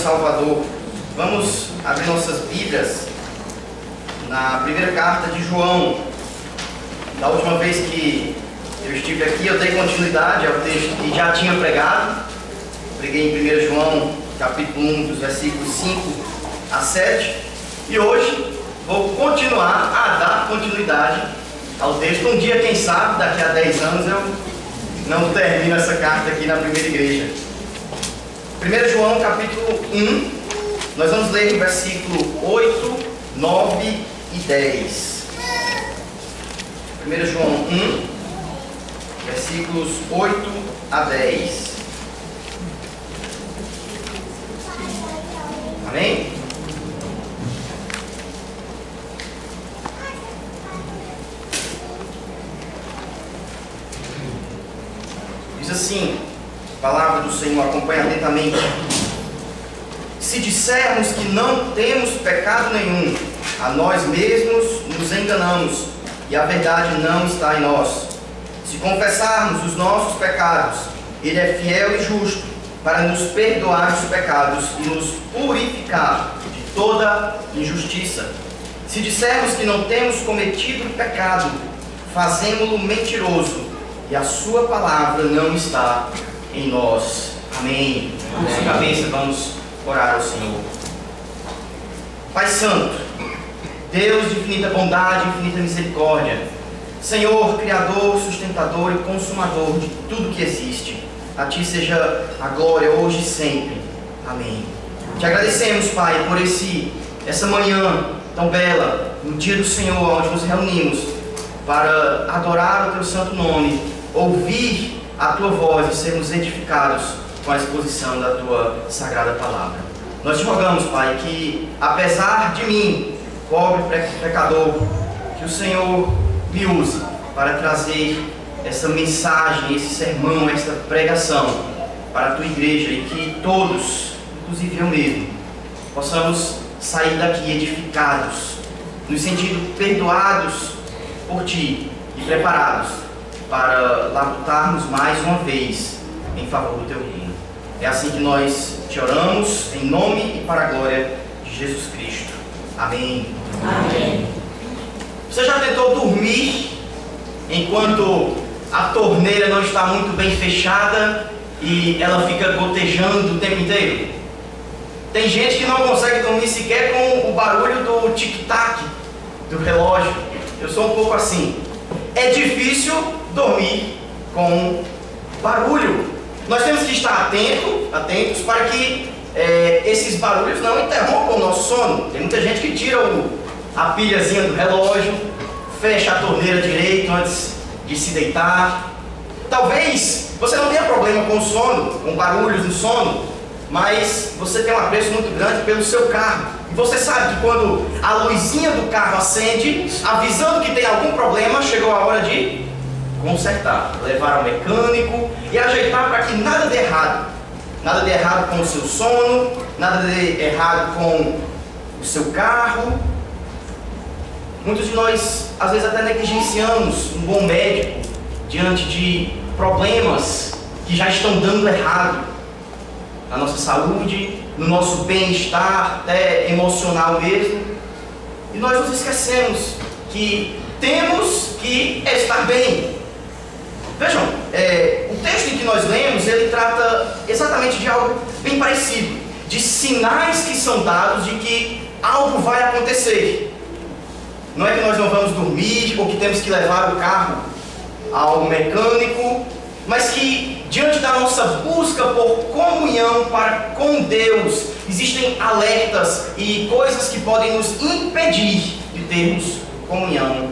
Salvador. Vamos abrir nossas Bíblias na primeira carta de João. Da última vez que eu estive aqui, eu dei continuidade ao texto que já tinha pregado. Preguei em 1 João, capítulo 1, dos versículos 5 a 7. E hoje vou continuar a dar continuidade ao texto. Um dia, quem sabe, daqui a 10 anos eu não termino essa carta aqui na primeira igreja. 1 João, capítulo 1, nós vamos ler o versículo 8, 9 e 10. 1 João 1, versículos 8 a 10. Amém? Diz assim, a palavra do Senhor, acompanha atentamente. Se dissermos que não temos pecado nenhum, a nós mesmos nos enganamos e a verdade não está em nós. Se confessarmos os nossos pecados, Ele é fiel e justo para nos perdoar os pecados e nos purificar de toda injustiça. Se dissermos que não temos cometido pecado, fazemo-lo mentiroso e a sua palavra não está em nós. Amém. Com sua cabeça, vamos orar ao Senhor. Pai Santo, Deus de infinita bondade, infinita misericórdia, Senhor, Criador, sustentador e consumador de tudo que existe, a Ti seja a glória hoje e sempre. Amém. Te agradecemos, Pai, por essa manhã tão bela, no dia do Senhor, onde nos reunimos para adorar o Teu santo nome, ouvir a Tua voz e sermos edificados com a exposição da Tua sagrada palavra. Nós te rogamos, Pai, que apesar de mim, pobre pecador, que o Senhor me use para trazer essa mensagem, esse sermão, esta pregação para a Tua igreja e que todos, inclusive eu mesmo, possamos sair daqui edificados, nos sentindo perdoados por Ti e preparados para lutarmos mais uma vez em favor do Teu reino. É assim que nós te oramos, em nome e para a glória de Jesus Cristo. Amém. Amém. Você já tentou dormir enquanto a torneira não está muito bem fechada e ela fica gotejando o tempo inteiro? Tem gente que não consegue dormir sequer com o barulho do tic-tac do relógio. Eu sou um pouco assim. É difícil dormir com barulho. Nós temos que estar atentos para que esses barulhos não interrompam o nosso sono. Tem muita gente que tira a pilhazinha do relógio, fecha a torneira direito antes de se deitar. Talvez você não tenha problema com o sono, com barulhos no sono, mas você tem um apreço muito grande pelo seu carro. E você sabe que quando a luzinha do carro acende, avisando que tem algum problema, chegou a hora de consertar, levar ao mecânico e ajeitar para que nada dê errado. Nada dê errado com o seu sono, nada dê errado com o seu carro. Muitos de nós, às vezes, até negligenciamos um bom médico diante de problemas que já estão dando errado na nossa saúde, no nosso bem-estar, até emocional mesmo. E nós nos esquecemos que temos que estar bem. Vejam, o texto em que nós lemos, ele trata exatamente de algo bem parecido, de sinais que são dados de que algo vai acontecer. Não é que nós não vamos dormir ou que temos que levar o carro ao mecânico, mas que diante da nossa busca por comunhão para com Deus, existem alertas e coisas que podem nos impedir de termos comunhão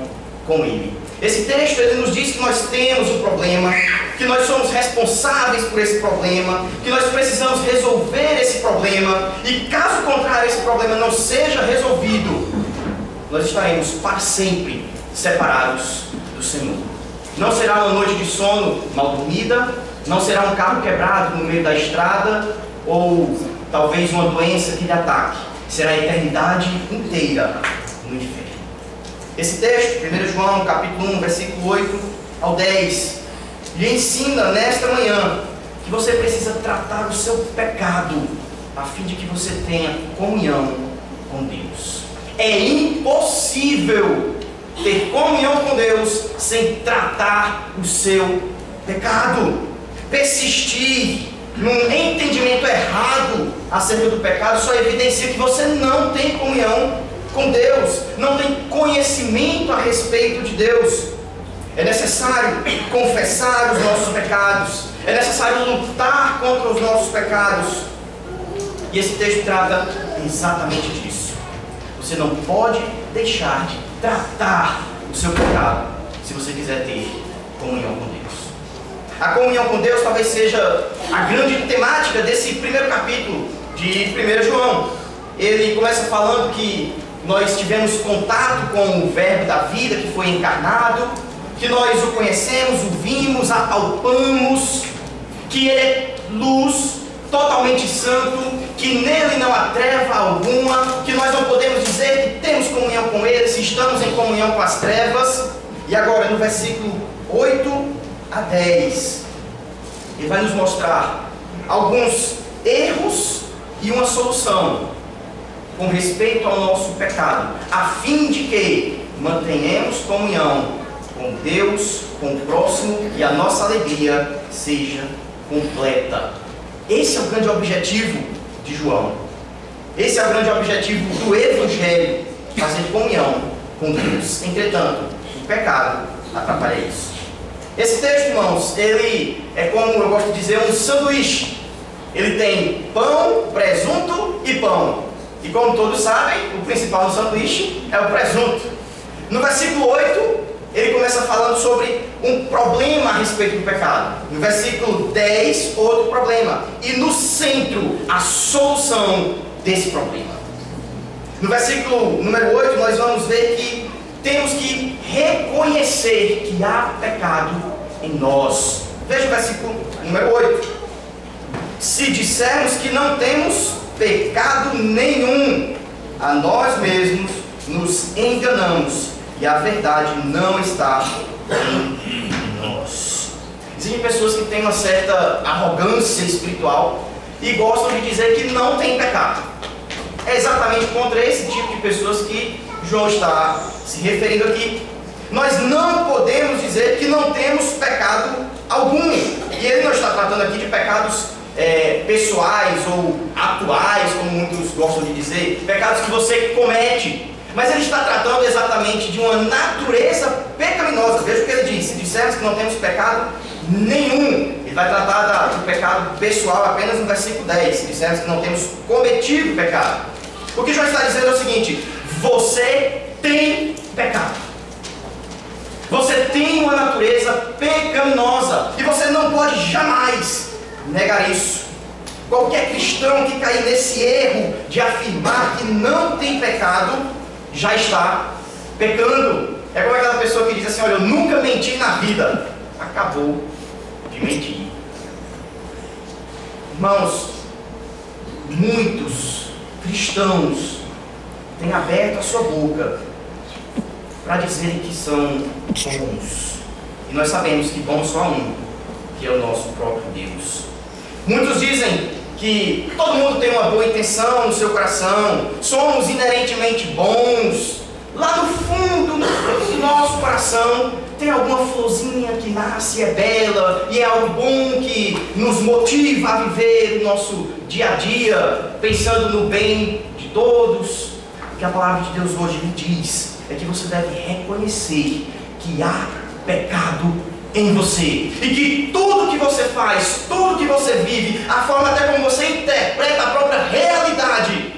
com Ele. Esse texto ele nos diz que nós temos um problema, que nós somos responsáveis por esse problema, que nós precisamos resolver esse problema e caso contrário esse problema não seja resolvido, nós estaremos para sempre separados do Senhor. Não será uma noite de sono mal dormida, não será um carro quebrado no meio da estrada ou talvez uma doença que lhe ataque. Será a eternidade inteira no inferno. Esse texto, 1 João, capítulo 1, versículo 8 ao 10, lhe ensina nesta manhã que você precisa tratar o seu pecado a fim de que você tenha comunhão com Deus. É impossível ter comunhão com Deus sem tratar o seu pecado. Persistir num entendimento errado acerca do pecado só evidencia que você não tem comunhão com Deus, não tem conhecimento a respeito de Deus. É necessário confessar os nossos pecados, é necessário lutar contra os nossos pecados. E esse texto trata exatamente disso. Você não pode deixar de tratar o seu pecado se você quiser ter comunhão com Deus. A comunhão com Deus talvez seja a grande temática desse primeiro capítulo de 1 João. Ele começa falando que nós tivemos contato com o Verbo da vida que foi encarnado, que nós o conhecemos, o vimos, apalpamos, que ele é luz, totalmente santo, que nele não há treva alguma, que nós não podemos dizer que temos comunhão com ele se estamos em comunhão com as trevas. E agora no versículo 8 a 10, ele vai nos mostrar alguns erros e uma solução com respeito ao nosso pecado, a fim de que mantenhamos comunhão com Deus, com o próximo, e a nossa alegria seja completa. Esse é o grande objetivo de João. Esse é o grande objetivo do Evangelho, fazer comunhão com Deus. Entretanto, o pecado atrapalha isso. Esse texto, irmãos, ele é como eu gosto de dizer, um sanduíche. Ele tem pão, presunto e pão. E como todos sabem, o principal no sanduíche é o presunto. No versículo 8, ele começa falando sobre um problema a respeito do pecado. No versículo 10, outro problema. E no centro, a solução desse problema. No versículo número 8, nós vamos ver que temos que reconhecer que há pecado em nós. Veja o versículo número 8. Se dissermos que não temos pecado nenhum, a nós mesmos nos enganamos e a verdade não está em nós. Existem pessoas que têm uma certa arrogância espiritual e gostam de dizer que não tem pecado. É exatamente contra esse tipo de pessoas que João está se referindo aqui. Nós não podemos dizer que não temos pecado algum. E ele não está tratando aqui de pecados pessoais ou atuais, como muitos gostam de dizer, pecados que você comete. Mas ele está tratando exatamente de uma natureza pecaminosa. Veja o que ele diz: se dissermos que não temos pecado nenhum. Ele vai tratar do pecado pessoal apenas no versículo 10. Se dissermos que não temos cometido pecado. O que João está dizendo é o seguinte: você tem pecado. Você tem uma natureza pecaminosa. E você não pode jamais negar isso. Qualquer cristão que cair nesse erro de afirmar que não tem pecado, já está pecando. É como aquela pessoa que diz assim: olha, eu nunca menti na vida. Acabou de mentir. Irmãos, muitos cristãos têm aberto a sua boca para dizerem que são bons. E nós sabemos que bom só há um, que é o nosso próprio Deus. Muitos dizem que todo mundo tem uma boa intenção no seu coração, somos inerentemente bons. Lá no fundo do nosso coração tem alguma florzinha que nasce, é bela e é algo bom que nos motiva a viver o nosso dia a dia, pensando no bem de todos. O que a palavra de Deus hoje lhe diz é que você deve reconhecer que há pecado em você, e que tudo que você faz, tudo que você vive, a forma até como você interpreta a própria realidade,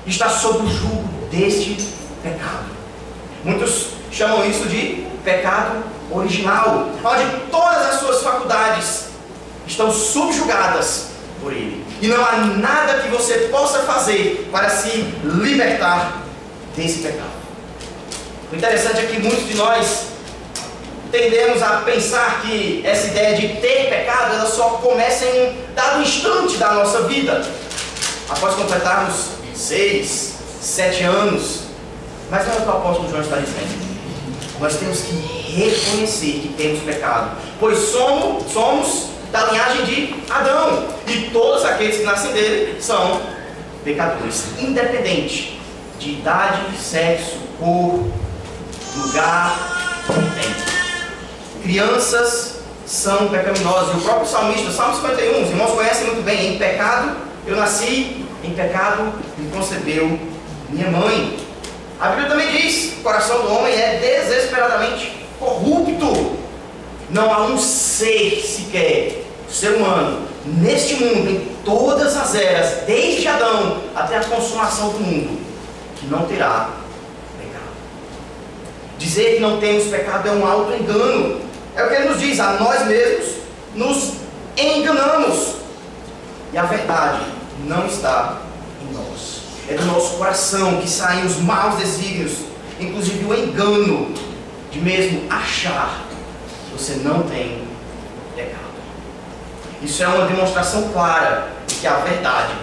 está sob o jugo deste pecado. Muitos chamam isso de pecado original, onde todas as suas faculdades estão subjugadas por ele, e não há nada que você possa fazer para se libertar desse pecado. O interessante é que muitos de nós tendemos a pensar que essa ideia de ter pecado, ela só começa em um dado instante da nossa vida, após completarmos 6, 7 anos. Mas não é o que o apóstolo João está dizendo. Nós temos que reconhecer que temos pecado, pois somos da linhagem de Adão. E todos aqueles que nascem dele são pecadores, independente de idade, sexo, cor, lugar, tempo. Crianças são pecaminosas. E o próprio salmista, Salmo 51, os irmãos conhecem muito bem: em pecado eu nasci, em pecado me concebeu minha mãe. A Bíblia também diz: o coração do homem é desesperadamente corrupto. Não há um ser sequer, ser humano, neste mundo, em todas as eras, desde Adão até a consumação do mundo, que não terá pecado. Dizer que não temos pecado é um auto-engano. É o que ele nos diz: a nós mesmos nos enganamos. E a verdade não está em nós. É do nosso coração que saem os maus desígnios, inclusive o engano de mesmo achar que você não tem pecado. Isso é uma demonstração clara de que a verdade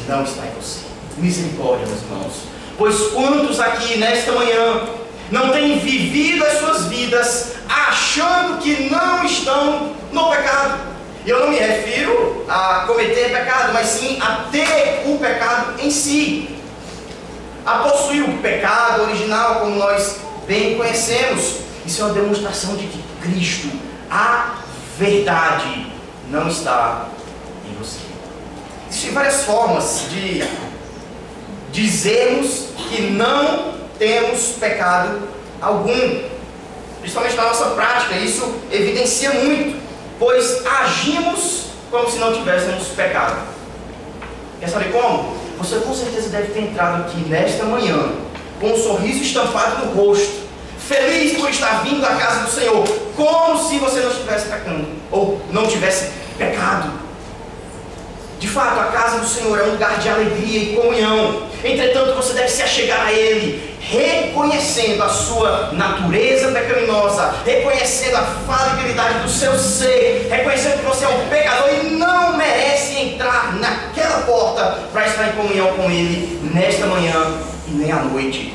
não está em você. Misericórdia, meus irmãos. Pois quantos aqui nesta manhã não têm vivido as suas vidas achando que não estão no pecado? E eu não me refiro a cometer pecado, mas sim a ter o pecado em si, a possuir o pecado original, como nós bem conhecemos. Isso é uma demonstração de que Cristo, a verdade, não está em você. Existem várias formas de dizermos que não temos pecado algum, principalmente na nossa prática. Isso evidencia muito, pois agimos como se não tivéssemos pecado. Quer saber como? Você com certeza deve ter entrado aqui nesta manhã com um sorriso estampado no rosto, feliz por estar vindo à casa do Senhor, como se você não estivesse pecando, ou não tivesse pecado. De fato, a casa do Senhor é um lugar de alegria e comunhão. Entretanto, você deve se achegar a Ele, reconhecendo a sua natureza pecaminosa, reconhecendo a falibilidade do seu ser, reconhecendo que você é um pecador e não merece entrar naquela porta para estar em comunhão com Ele nesta manhã e nem à noite.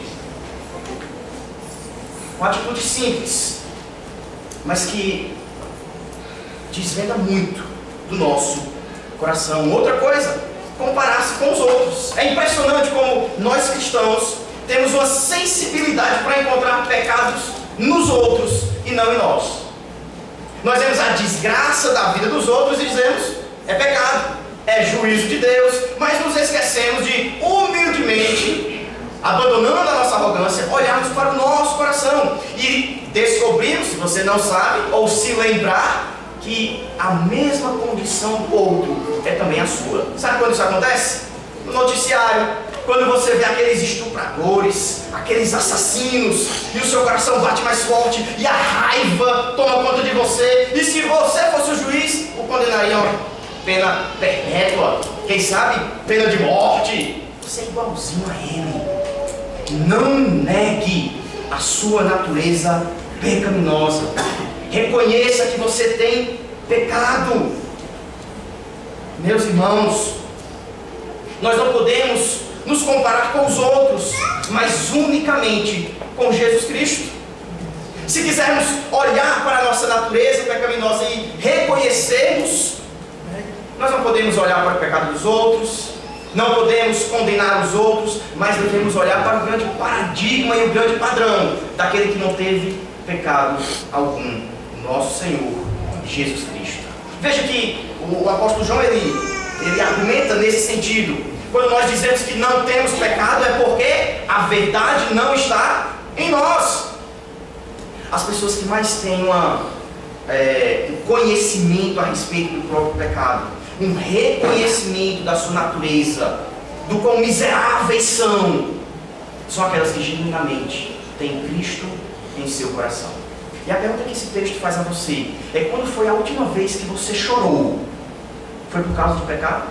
Uma atitude simples, mas que desvenda muito do nosso coração. Outra coisa, comparar-se com os outros. É impressionante como nós cristãos temos uma sensibilidade para encontrar pecados nos outros e não em nós. Nós vemos a desgraça da vida dos outros e dizemos: é pecado, é juízo de Deus, mas nos esquecemos de humildemente, abandonando a nossa arrogância, olharmos para o nosso coração e descobrirmos, se você não sabe, ou se lembrar, que a mesma condição do outro é também a sua. Sabe quando isso acontece? No noticiário, quando você vê aqueles estupradores, aqueles assassinos, e o seu coração bate mais forte, e a raiva toma conta de você, e se você fosse o juiz, o condenariam a pena perpétua, quem sabe pena de morte. Você é igualzinho a ele. Não negue a sua natureza pecaminosa. Reconheça que você tem pecado. Meus irmãos, nós não podemos nos comparar com os outros, mas unicamente com Jesus Cristo. Se quisermos olhar para a nossa natureza pecaminosa e reconhecermos, nós não podemos olhar para o pecado dos outros, não podemos condenar os outros, mas devemos olhar para o grande paradigma e o grande padrão daquele que não teve pecado algum, nosso Senhor Jesus Cristo. Veja que o apóstolo João ele argumenta nesse sentido. Quando nós dizemos que não temos pecado, é porque a verdade não está em nós. As pessoas que mais têm um conhecimento a respeito do próprio pecado, um reconhecimento da sua natureza, do quão miseráveis são aquelas que genuinamente têm Cristo em seu coração. E a pergunta que esse texto faz a você é: quando foi a última vez que você chorou? Foi por causa do pecado?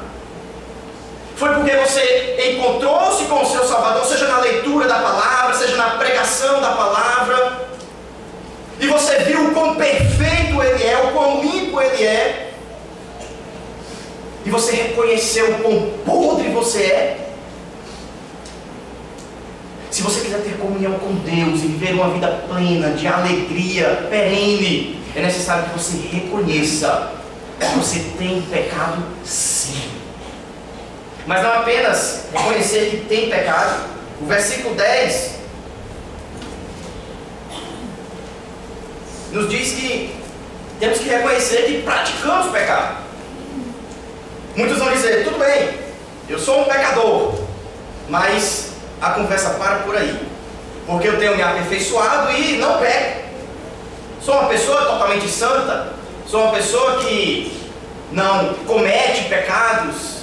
Foi porque você encontrou-se com o seu Salvador, seja na leitura da palavra, seja na pregação da palavra, e você viu o quão perfeito Ele é, o quão limpo Ele é, e você reconheceu o quão podre você é? Se você quiser ter comunhão com Deus e viver uma vida plena, de alegria, perene, é necessário que você reconheça Você tem pecado sim. Mas não apenas reconhecer que tem pecado. O versículo 10 nos diz que temos que reconhecer que praticamos pecado. Muitos vão dizer, tudo bem, eu sou um pecador, mas a conversa para por aí, porque eu tenho me aperfeiçoado e não peco. Sou uma pessoa totalmente santa, sou uma pessoa que não comete pecados.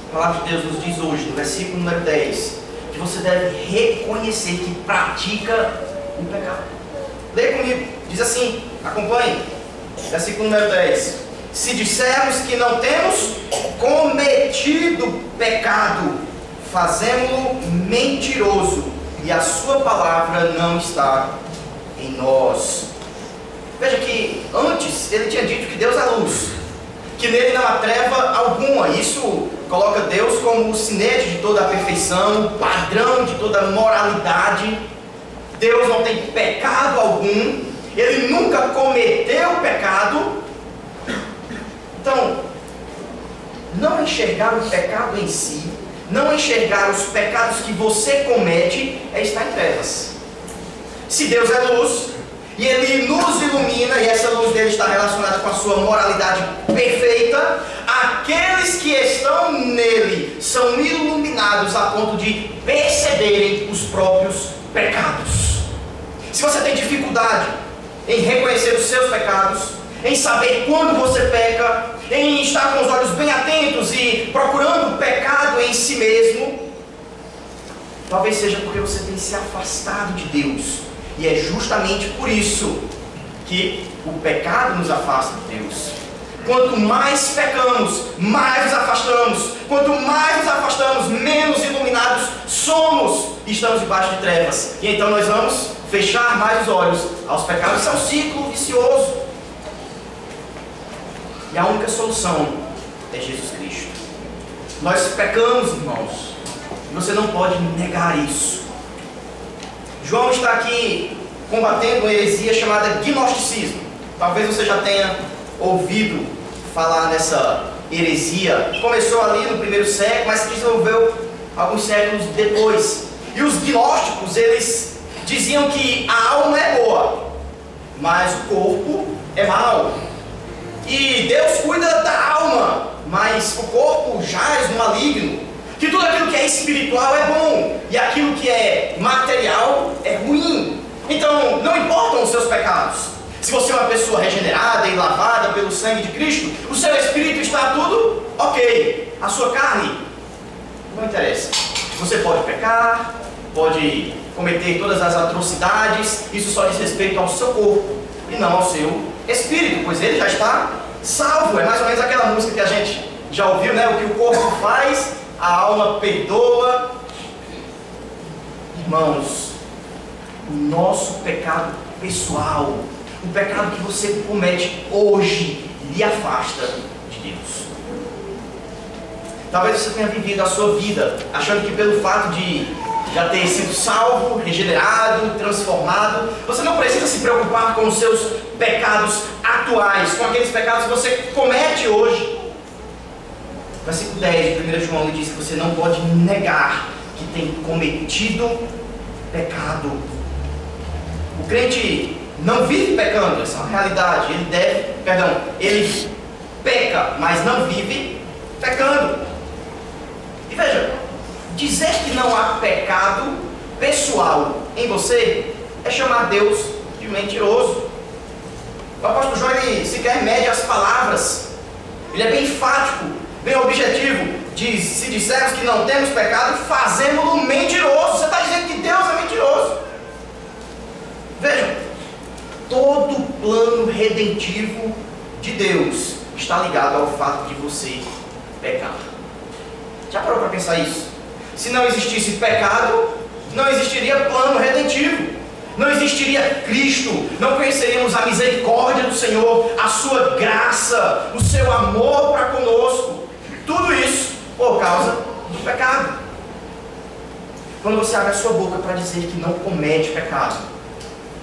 A palavra de Deus nos diz hoje, no versículo número 10, que você deve reconhecer que pratica o pecado. Leia comigo, diz assim, acompanhe, versículo número 10. Se dissermos que não temos cometido pecado, fazemo-lo mentiroso, e a sua palavra não está em nós. Veja que antes ele tinha dito que Deus é luz, que nele não há treva alguma. Isso coloca Deus como o sinete de toda a perfeição, o padrão de toda a moralidade. Deus não tem pecado algum, ele nunca cometeu pecado. Então, não enxergar o pecado em si, não enxergar os pecados que você comete, é estar em trevas. Se Deus é luz, e Ele nos ilumina, e essa luz dele está relacionada com a sua moralidade perfeita, aqueles que estão nele são iluminados a ponto de perceberem os próprios pecados. Se você tem dificuldade em reconhecer os seus pecados, em saber quando você peca, em estar com os olhos bem atentos e procurando o pecado em si mesmo, talvez seja porque você tem se afastado de Deus. E é justamente por isso que o pecado nos afasta de Deus. Quanto mais pecamos, mais nos afastamos. Quanto mais nos afastamos, menos iluminados somos. E estamos debaixo de trevas. E então nós vamos fechar mais os olhos aos pecados. Isso é um ciclo vicioso. E a única solução é Jesus Cristo. Nós pecamos, irmãos. E você não pode negar isso. João está aqui combatendo uma heresia chamada gnosticismo. Talvez você já tenha ouvido falar nessa heresia. Começou ali no primeiro século, mas se desenvolveu alguns séculos depois. E os gnósticos, eles diziam que a alma é boa, mas o corpo é mau. E Deus cuida da alma, mas o corpo jaz no maligno. Que tudo aquilo que é espiritual é bom, e aquilo que é material é ruim. Então, não importam os seus pecados. Se você é uma pessoa regenerada e lavada pelo sangue de Cristo, o seu espírito está tudo ok. A sua carne não interessa. Você pode pecar, pode cometer todas as atrocidades, isso só diz respeito ao seu corpo e não ao seu espírito, pois ele já está salvo. É mais ou menos aquela música que a gente já ouviu, né? O que o corpo faz, a alma perdoa. Irmãos, o nosso pecado pessoal, o pecado que você comete hoje, lhe afasta de Deus. Talvez você tenha vivido a sua vida achando que pelo fato de já ter sido salvo, regenerado, transformado, você não precisa se preocupar com os seus pecados atuais, com aqueles pecados que você comete hoje. Versículo 10 de 1 João ele diz que você não pode negar que tem cometido pecado. O crente não vive pecando, essa é uma realidade. Ele peca, mas não vive pecando. E veja, dizer que não há pecado pessoal em você é chamar Deus de mentiroso. O apóstolo João ele sequer mede as palavras, ele é bem enfático, bem objetivo. Diz: se dissermos que não temos pecado, fazemos-lo mentiroso. Você está dizendo que Deus é mentiroso. Vejam, todo o plano redentivo de Deus está ligado ao fato de você pecar. Já parou para pensar isso? Se não existisse pecado, não existiria plano redentivo, não existiria Cristo, não conheceríamos a misericórdia do Senhor, a sua graça, o seu amor para conosco. Tudo isso por causa do pecado. Quando você abre a sua boca para dizer que não comete pecado,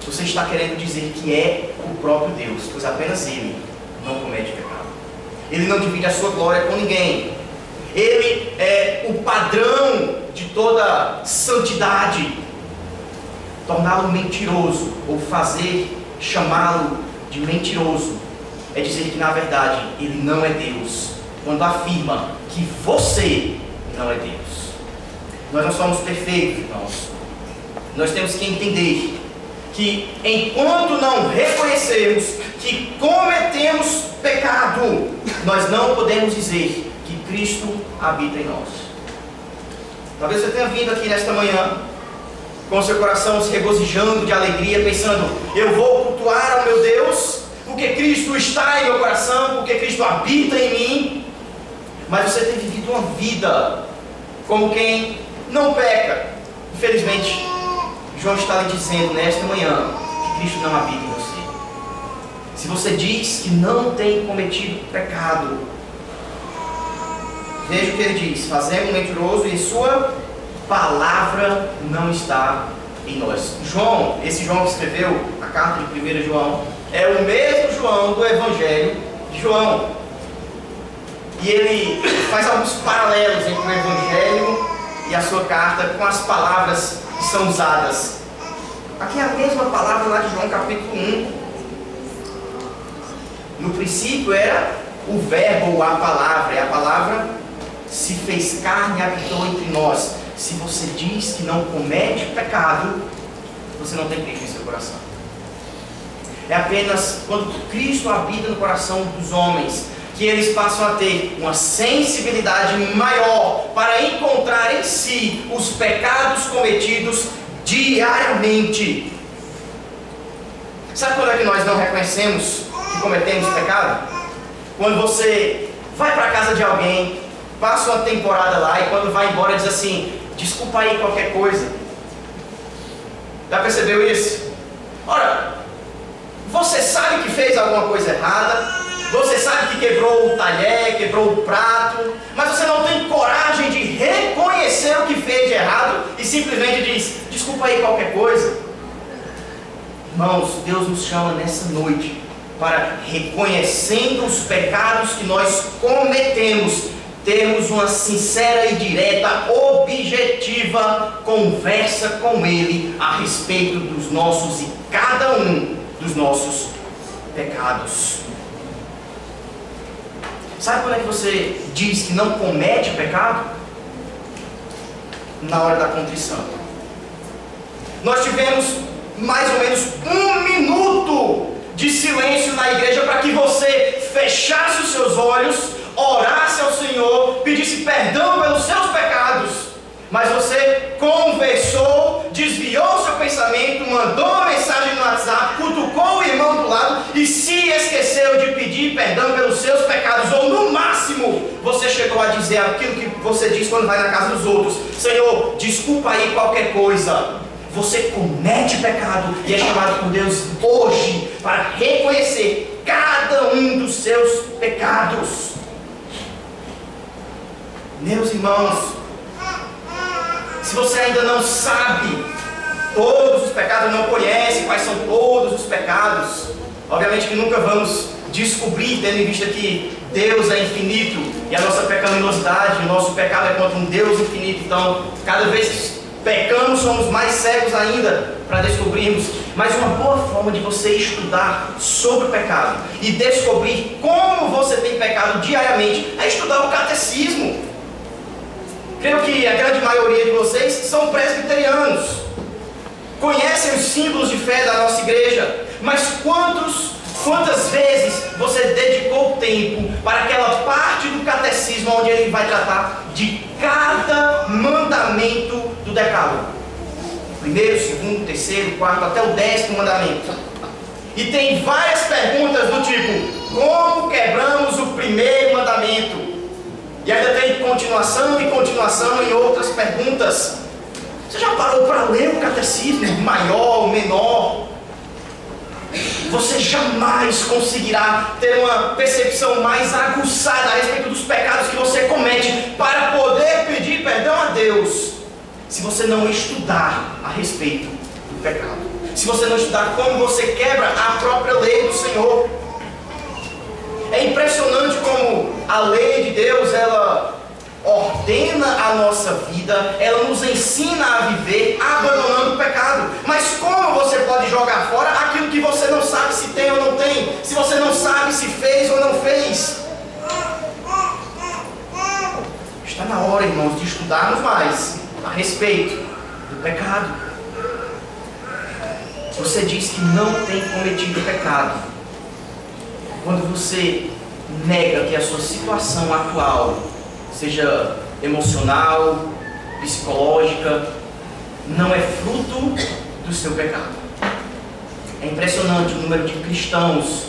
você está querendo dizer que é o próprio Deus, pois apenas Ele não comete pecado. Ele não divide a sua glória com ninguém. Ele é o padrão de toda santidade. Torná-lo mentiroso, ou chamá-lo de mentiroso, é dizer que na verdade ele não é Deus, quando afirma que você não é Deus. Nós não somos perfeitos, irmãos. Nós temos que entender que enquanto não reconhecermos que cometemos pecado, nós não podemos dizer que Cristo habita em nós. Talvez você tenha vindo aqui nesta manhã com seu coração se regozijando de alegria, pensando: eu vou cultuar ao meu Deus, porque Cristo está em meu coração, porque Cristo habita em mim. Mas você tem vivido uma vida como quem não peca. Infelizmente, João está lhe dizendo nesta manhã que Cristo não habita em você. Se você diz que não tem cometido pecado, veja o que ele diz: fazemos mentiroso e sua palavra não está em nós. João, esse João que escreveu a carta de 1 João, é o mesmo João do Evangelho de João. E ele faz alguns paralelos entre o Evangelho e a sua carta com as palavras que são usadas. Aqui é a mesma palavra lá de João capítulo 1. No princípio era o verbo ou a palavra, e a palavra se fez carne e habitou entre nós. Se você diz que não comete pecado, você não tem Cristo em seu coração. É apenas quando Cristo habita no coração dos homens que eles passam a ter uma sensibilidade maior para encontrar em si os pecados cometidos diariamente. Sabe quando é que nós não reconhecemos que cometemos pecado? Quando você vai para a casa de alguém, passa uma temporada lá e quando vai embora diz assim: desculpa aí qualquer coisa. Já percebeu isso? Ora, você sabe que fez alguma coisa errada, você sabe que quebrou o talher, quebrou o prato, mas você não tem coragem de reconhecer o que fez de errado e simplesmente diz: desculpa aí qualquer coisa. Irmãos, Deus nos chama nessa noite para, reconhecendo os pecados que nós cometemos, termos uma sincera e direta, objetiva conversa com Ele a respeito dos nossos e cada um dos nossos pecados. Sabe quando é que você diz que não comete pecado? Na hora da contrição. Nós tivemos mais ou menos 1 minuto de silêncio na igreja para que você fechasse os seus olhos, orasse ao Senhor, pedisse perdão pelos seus pecados, mas você conversou, desviou seu pensamento, mandou uma mensagem no WhatsApp, cutucou o irmão do lado e se esqueceu de pedir perdão pelos seus pecados, ou no máximo você chegou a dizer aquilo que você diz quando vai na casa dos outros: Senhor, desculpa aí qualquer coisa. Você comete pecado e é chamado por Deus hoje para reconhecer cada um dos seus pecados. Meus irmãos, se você ainda não sabe todos os pecados, não conhece quais são todos os pecados, obviamente que nunca vamos descobrir, tendo em vista que Deus é infinito e a nossa pecaminosidade, o nosso pecado é contra um Deus infinito. Então, cada vez que pecamos, somos mais cegos ainda para descobrirmos. Mas uma boa forma de você estudar sobre o pecado e descobrir como você tem pecado diariamente é estudar o catecismo. Creio que a grande maioria de vocês são presbiterianos, conhecem os símbolos de fé da nossa igreja, mas quantas vezes você dedicou tempo para aquela parte do catecismo onde ele vai tratar de cada mandamento do decálogo? Primeiro, segundo, terceiro, quarto, até o 10º mandamento. E tem várias perguntas do tipo: como quebramos o primeiro mandamento? E ainda tem continuação e continuação em outras perguntas. Você já parou para ler o catecismo, maior, menor? Você jamais conseguirá ter uma percepção mais aguçada a respeito dos pecados que você comete para poder pedir perdão a Deus, se você não estudar a respeito do pecado. se você não estudar como você quebra a própria lei do Senhor. É impressionante como a lei de Deus, ela ordena a nossa vida, ela nos ensina a viver abandonando o pecado. Mas como você pode jogar fora aquilo que você não sabe se tem ou não tem? Se você não sabe se fez ou não fez? Está na hora, irmãos, de estudarmos mais a respeito do pecado. Você diz que não tem cometido pecado quando você nega que a sua situação atual, seja emocional, psicológica, não é fruto do seu pecado. É impressionante o número de cristãos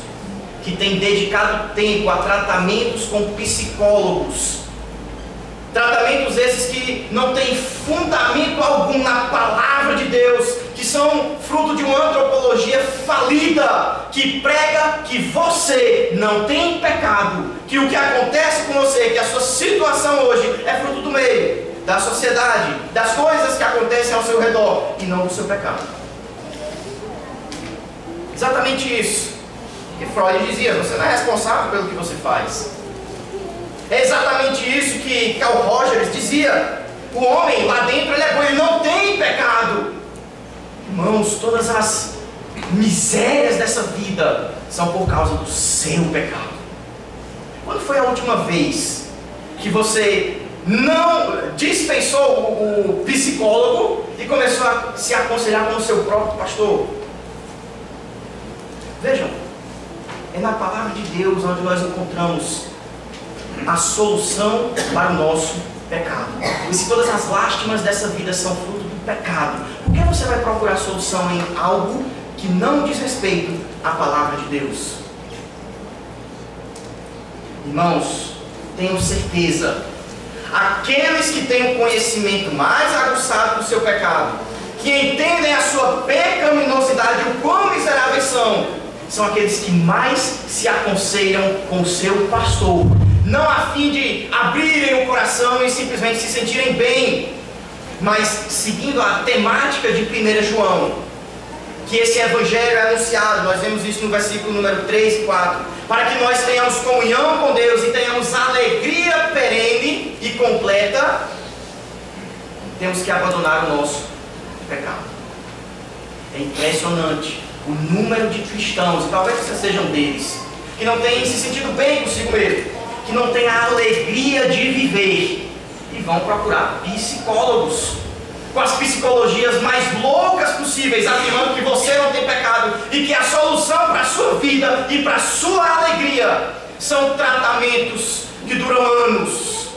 que têm dedicado tempo a tratamentos com psicólogos. Tratamentos esses que não têm fundamento algum na palavra de Deus, que são fruto de uma antropologia falida, que prega que você não tem pecado, que o que acontece com você, que a sua situação hoje é fruto do meio, da sociedade, das coisas que acontecem ao seu redor, e não do seu pecado. Exatamente isso que Freud dizia: você não é responsável pelo que você faz. É exatamente isso que Carl Rogers dizia: o homem lá dentro, ele é bom, ele não tem pecado. Irmãos, todas as misérias dessa vida são por causa do seu pecado. Quando foi a última vez que você não dispensou o psicólogo e começou a se aconselhar com o seu próprio pastor? Vejam, é na palavra de Deus onde nós encontramos a solução para o nosso pecado. E se todas as lástimas dessa vida são fruto do pecado, por que você vai procurar solução em algo que não diz respeito à palavra de Deus? Irmãos, tenham certeza, aqueles que têm um conhecimento mais aguçado do seu pecado, que entendem a sua pecaminosidade, o quão miseráveis são aqueles que mais se aconselham com o seu pastor, não a fim de abrirem o coração e simplesmente se sentirem bem, mas seguindo a temática de 1 João, que esse evangelho é anunciado. Nós vemos isso no versículo número 3 e 4, para que nós tenhamos comunhão com Deus e tenhamos alegria perene e completa, temos que abandonar o nosso pecado. É impressionante o número de cristãos, e talvez você seja um deles, que não tem se sentido bem consigo mesmo, que não tem a alegria de viver, e vão procurar psicólogos, com as psicologias mais loucas possíveis, afirmando que você não tem pecado, e que a solução para a sua vida e para a sua alegria são tratamentos que duram anos,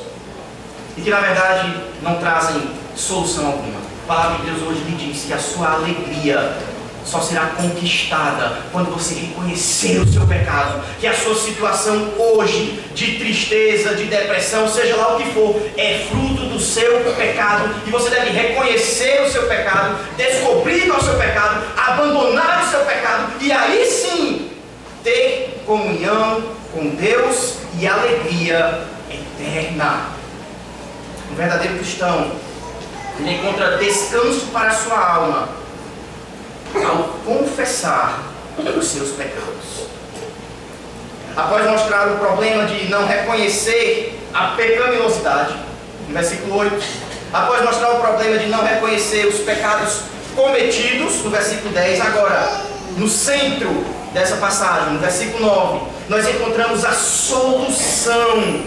e que na verdade não trazem solução alguma. A palavra de Deus hoje lhe diz que a sua alegria só será conquistada quando você reconhecer o seu pecado, que a sua situação hoje de tristeza, de depressão, seja lá o que for, é fruto do seu pecado, e você deve reconhecer o seu pecado, descobrir qual é o seu pecado, abandonar o seu pecado, e aí sim ter comunhão com Deus e alegria eterna. Um verdadeiro cristão, ele encontra descanso para a sua alma ao confessar os seus pecados. Após mostrar o problema de não reconhecer a pecaminosidade, no versículo 8, após mostrar o problema de não reconhecer os pecados cometidos, no versículo 10, agora, no centro dessa passagem, no versículo 9, nós encontramos a solução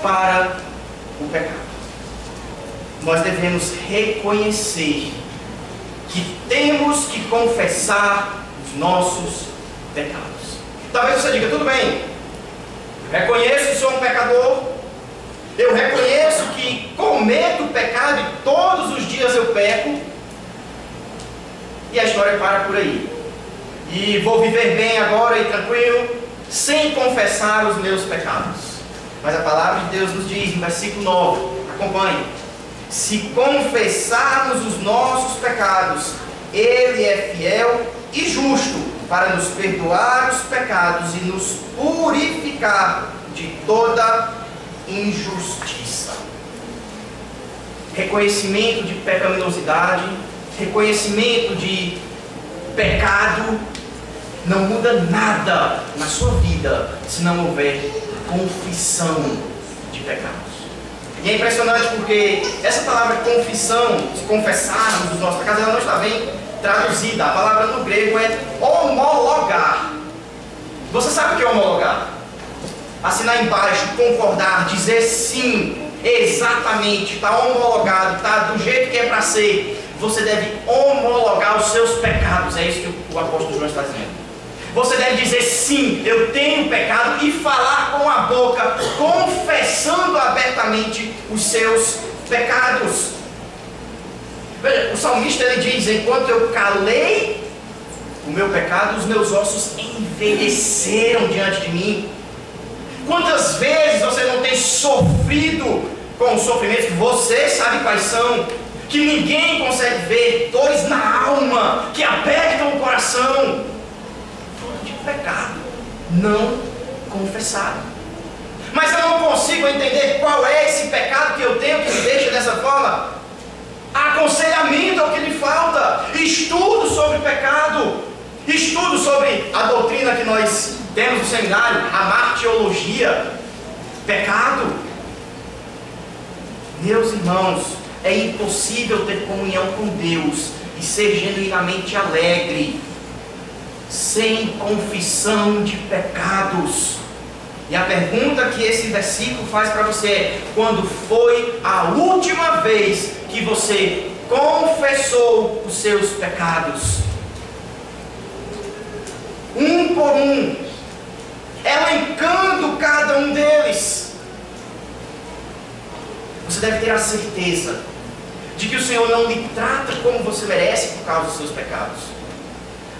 para o pecado. Nós devemos reconhecer que temos que confessar os nossos pecados. Talvez você diga: tudo bem, reconheço que sou um pecador, eu reconheço que cometo pecado e todos os dias eu peco, e a história para por aí, e vou viver bem agora e tranquilo, sem confessar os meus pecados. Mas a palavra de Deus nos diz no versículo 9, acompanhe: se confessarmos os nossos pecados, Ele é fiel e justo para nos perdoar os pecados e nos purificar de toda injustiça. Reconhecimento de pecaminosidade reconhecimento de pecado não muda nada na sua vida se não houver confissão de pecados. E é impressionante porque essa palavra confissão, se confessarmos dos nossos pecados, ela não está bem traduzida. A palavra no grego é homologar. Você sabe o que é homologar? Assinar embaixo, concordar, dizer sim, exatamente, está homologado, está do jeito que é para ser. Você deve homologar os seus pecados. É isso que o apóstolo João está dizendo. Você deve dizer sim, eu tenho pecado, e falar com a boca, confessando abertamente os seus pecados. Veja, o salmista ele diz: enquanto eu calei o meu pecado, os meus ossos envelheceram diante de mim. Quantas vezes você não tem sofrido com os sofrimentos que você sabe quais são, que ninguém consegue ver, dores na alma, que apertam o coração, de pecado não confessado. Mas eu não consigo entender qual é esse pecado que eu tenho que me deixa dessa forma. Aconselhamento é o que lhe falta, estudo sobre pecado, estudo sobre a doutrina que nós temos no seminário, a martiologia, pecado. Meus irmãos, é impossível ter comunhão com Deus e ser genuinamente alegre sem confissão de pecados. E a pergunta que esse versículo faz para você é: quando foi a última vez que você confessou os seus pecados? Um por um, elencando cada um deles. Você deve ter a certeza de que o Senhor não lhe trata como você merece por causa dos seus pecados.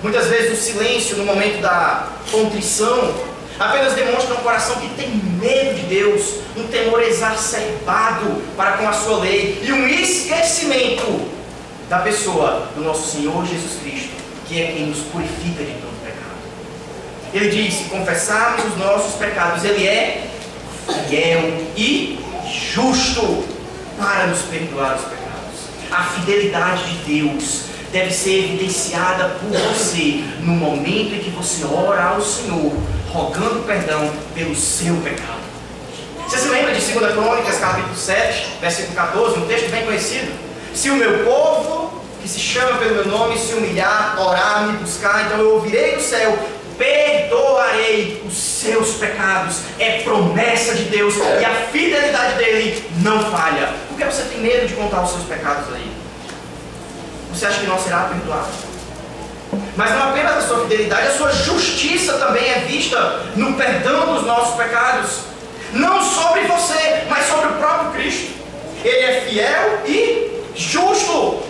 Muitas vezes o silêncio no momento da contrição apenas demonstra um coração que tem medo de Deus, um temor exacerbado para com a sua lei e um esquecimento da pessoa do nosso Senhor Jesus Cristo, que é quem nos purifica de todo pecado. Ele diz: se confessarmos os nossos pecados, Ele é fiel e justo para nos perdoar os pecados. A fidelidade de Deus deve ser evidenciada por você no momento em que você ora ao Senhor, rogando perdão pelo seu pecado. Você se lembra de 2 Crônicas, capítulo 7, versículo 14, um texto bem conhecido? Se o meu povo, que se chama pelo meu nome, se humilhar, orar, me buscar, então eu ouvirei do céu, perdoarei os seus pecados. É promessa de Deus e a fidelidade dele não falha. Por que você tem medo de contar os seus pecados aí? Você acha que não será perdoado? Mas não apenas a sua fidelidade, a sua justiça também é vista no perdão dos nossos pecados. Não sobre você, mas sobre o próprio Cristo. Ele é fiel e justo.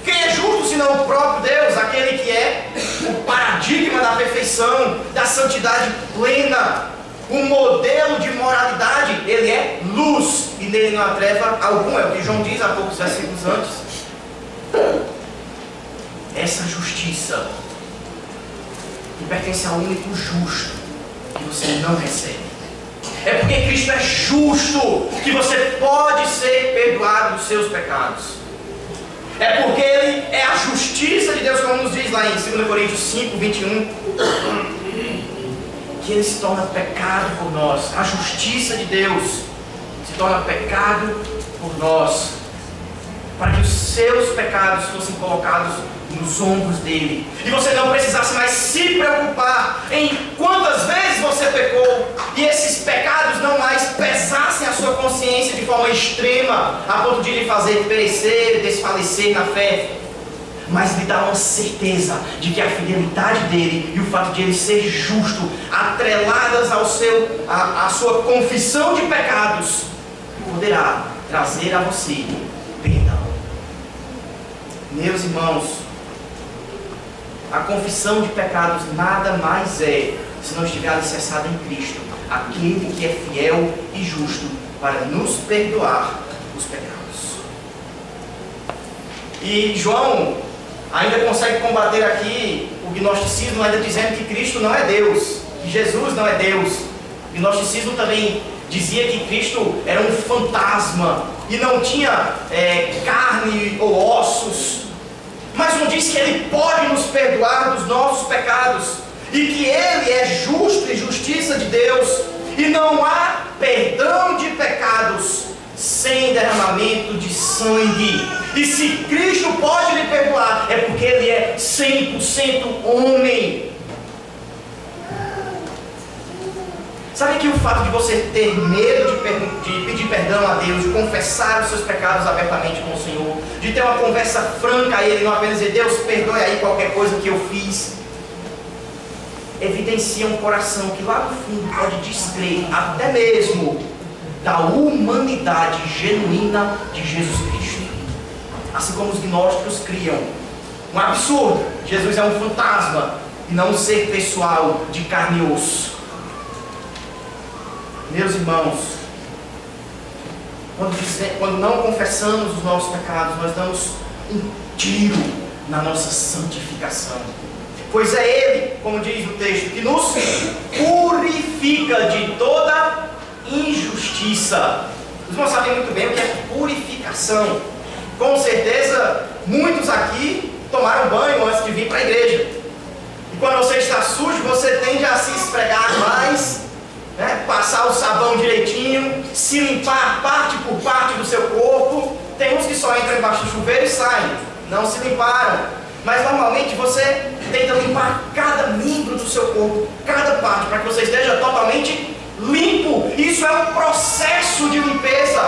Quem é justo senão o próprio Deus? Aquele que é o paradigma da perfeição, da santidade plena, o modelo de moralidade. Ele é luz e nele não há treva alguma. É o que João diz há poucos versículos antes. Essa justiça que pertence ao único justo que você não recebe. É porque Cristo é justo que você pode ser perdoado dos seus pecados. É porque Ele é a justiça de Deus, como nos diz lá em 2 Coríntios 5, 21, que Ele se torna pecado por nós. A justiça de Deus se torna pecado por nós, para que os seus pecados fossem colocados nos ombros dele, e você não precisasse mais se preocupar em quantas vezes você pecou, e esses pecados não mais pesassem a sua consciência de forma extrema, a ponto de lhe fazer perecer, desfalecer na fé, mas lhe dá uma certeza de que a fidelidade dele e o fato de ele ser justo, atreladas à sua confissão de pecados, poderá trazer a você perdão. Meus irmãos, a confissão de pecados nada mais é se não estiver alicerçada em Cristo, aquele que é fiel e justo para nos perdoar os pecados. E João ainda consegue combater aqui o gnosticismo, ainda dizendo que Cristo não é Deus, que Jesus não é Deus. O gnosticismo também dizia que Cristo era um fantasma e não tinha carne ou ossos. mas não diz que Ele pode nos perdoar dos nossos pecados, e que Ele é justo e justiça de Deus, e não há perdão de pecados sem derramamento de sangue. E se Cristo pode lhe perdoar, é porque Ele é 100% homem. Sabe que o fato de você ter medo de pedir perdão a Deus, de confessar os seus pecados abertamente com o Senhor, de ter uma conversa franca a Ele, não apenas dizer, Deus, perdoe aí qualquer coisa que eu fiz, evidencia um coração que lá no fundo pode descrer até mesmo da humanidade genuína de Jesus Cristo. Assim como os gnósticos criam um absurdo, Jesus é um fantasma e não um ser pessoal de carne e osso. Meus irmãos, quando não confessamos os nossos pecados, nós damos um tiro na nossa santificação. Pois é Ele, como diz o texto, que nos purifica de toda injustiça. Os irmãos sabem muito bem o que é purificação. Com certeza, muitos aqui tomaram banho antes de vir para a igreja. E quando você está sujo, você tende a se esfregar mais, passar o sabão direitinho, se limpar parte por parte do seu corpo. Tem uns que só entram embaixo do chuveiro e saem, não se limparam. Mas normalmente você tenta limpar cada membro do seu corpo, cada parte, para que você esteja totalmente limpo. Isso é um processo de limpeza.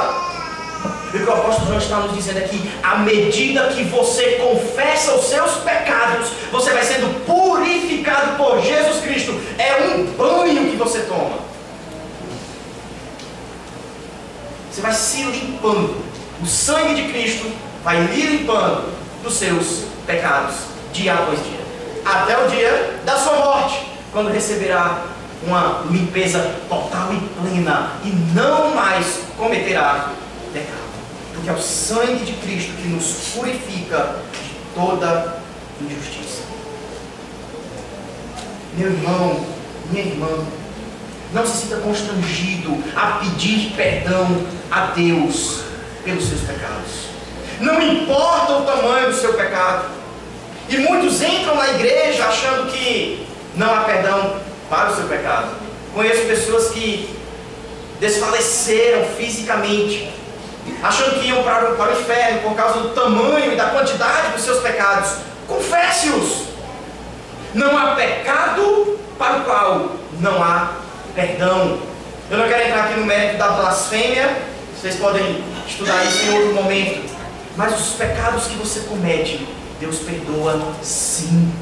E o que o apóstolo João está nos dizendo aqui, à medida que você confessa os seus pecados, você vai sendo purificado por Jesus Cristo. É um banho que você toma. Você vai se limpando. O sangue de Cristo vai lhe limpando dos seus pecados, dia após dia, até o dia da sua morte, quando receberá uma limpeza total e plena e não mais cometerá pecado. Porque é o sangue de Cristo que nos purifica de toda injustiça. Meu irmão, minha irmã, não se sinta constrangido a pedir perdão a Deus pelos seus pecados. Não importa o tamanho do seu pecado. E muitos entram na igreja achando que não há perdão para o seu pecado. Conheço pessoas que desfaleceram fisicamente, achando que iam para o inferno por causa do tamanho e da quantidade dos seus pecados. Confesse-os. Não há pecado para o qual não há perdão. Eu não quero entrar aqui no mérito da blasfêmia, vocês podem estudar isso em outro momento. Mas os pecados que você comete, Deus perdoa sim.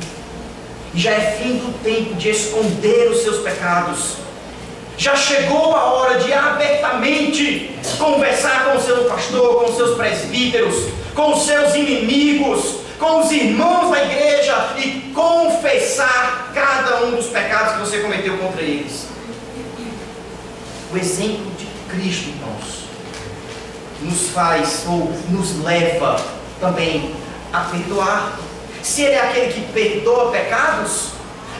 E já é fim do tempo de esconder os seus pecados. Já chegou a hora de abertamente conversar com o seu pastor, com os seus presbíteros, com os seus inimigos, com os irmãos da igreja e confessar cada um dos pecados que você cometeu contra eles. O exemplo de Cristo, irmãos, nos faz ou nos leva também a perdoar. Se Ele é aquele que perdoa pecados,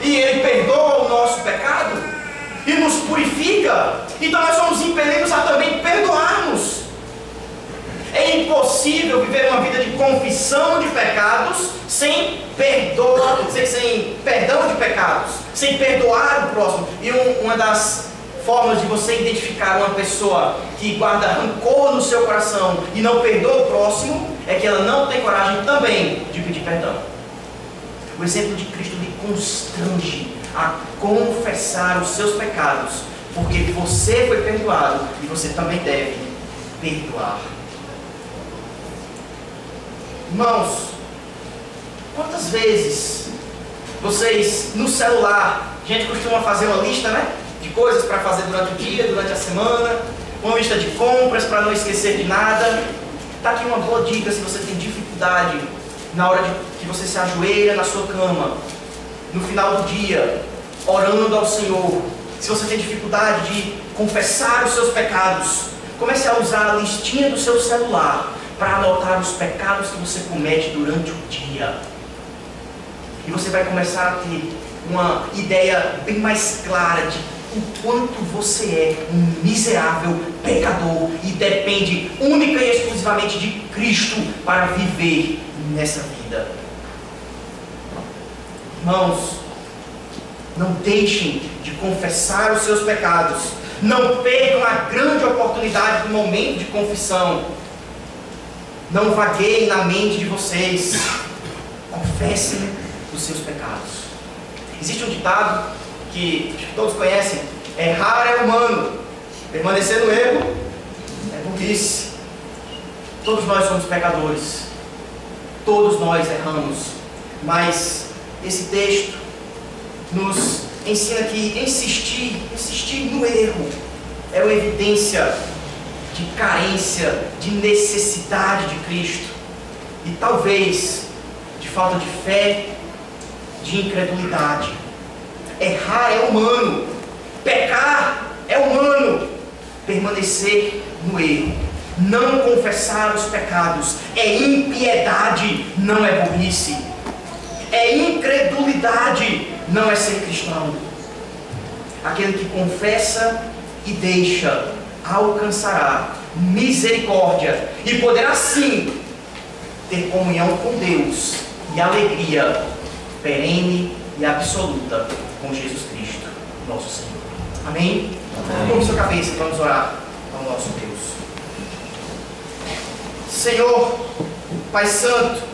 e Ele perdoa o nosso pecado e nos purifica, então nós somos impelidos a também perdoarmos. É impossível viver uma vida de confissão de pecados sem perdão de pecados, sem perdoar o próximo. E uma das formas de você identificar uma pessoa que guarda rancor no seu coração e não perdoa o próximo é que ela não tem coragem também de pedir perdão. O exemplo de Cristo lhe constrange a confessar os seus pecados, porque você foi perdoado e você também deve perdoar. Irmãos, quantas vezes vocês no celular, a gente costuma fazer uma lista, de coisas para fazer durante o dia, durante a semana, uma lista de compras para não esquecer de nada. Está aqui uma boa dica se você tem dificuldade na hora que você se ajoelha na sua cama, no final do dia, orando ao Senhor. Se você tem dificuldade de confessar os seus pecados, comece a usar a listinha do seu celular para anotar os pecados que você comete durante o dia. E você vai começar a ter uma ideia bem mais clara de o quanto você é um miserável pecador e depende única e exclusivamente de Cristo para viver nessa vida. Irmãos, não deixem de confessar os seus pecados. Não percam a grande oportunidade do momento de confissão. Não vagueiem na mente de vocês. Confessem os seus pecados. Existe um ditado que acho que todos conhecem: errar é humano, permanecer no erro é burrice. Todos nós somos pecadores. Todos nós erramos. Mas esse texto nos ensina que insistir no erro é uma evidência de carência, de necessidade de Cristo. E talvez de falta de fé, de incredulidade. Errar é humano. Pecar é humano. Permanecer no erro, não confessar os pecados, é impiedade, não é burrice. É incredulidade, não é ser cristão. Aquele que confessa e deixa alcançará misericórdia e poderá sim ter comunhão com Deus e alegria perene e absoluta com Jesus Cristo, nosso Senhor. Amém? Curve sua cabeça e vamos orar ao nosso Deus. Senhor, Pai Santo,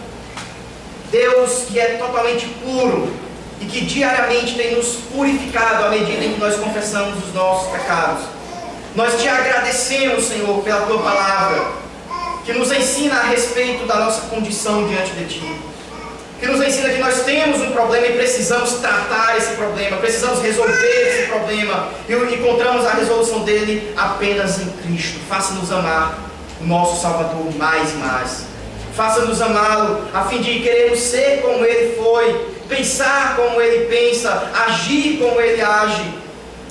Deus que é totalmente puro e que diariamente tem nos purificado à medida em que nós confessamos os nossos pecados. Nós te agradecemos, Senhor, pela Tua Palavra, que nos ensina a respeito da nossa condição diante de Ti, que nos ensina que nós temos um problema e precisamos tratar esse problema, precisamos resolver esse problema e encontramos a resolução dele apenas em Cristo. Faça-nos amar o nosso Salvador mais e mais. Faça-nos amá-lo a fim de querermos ser como Ele foi, pensar como Ele pensa, agir como Ele age,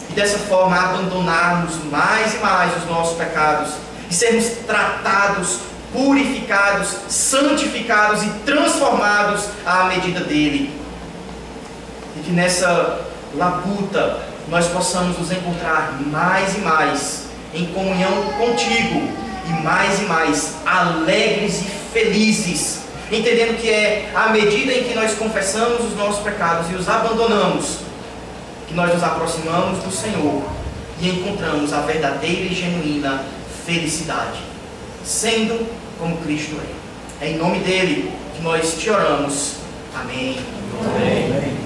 e dessa forma abandonarmos mais e mais os nossos pecados e sermos tratados, purificados, santificados e transformados à medida dEle. E que nessa labuta nós possamos nos encontrar mais e mais em comunhão contigo e mais alegres e felizes, entendendo que é à medida em que nós confessamos os nossos pecados e os abandonamos que nós nos aproximamos do Senhor e encontramos a verdadeira e genuína felicidade, sendo como Cristo é. É em nome dele que nós te oramos. Amém. Amém.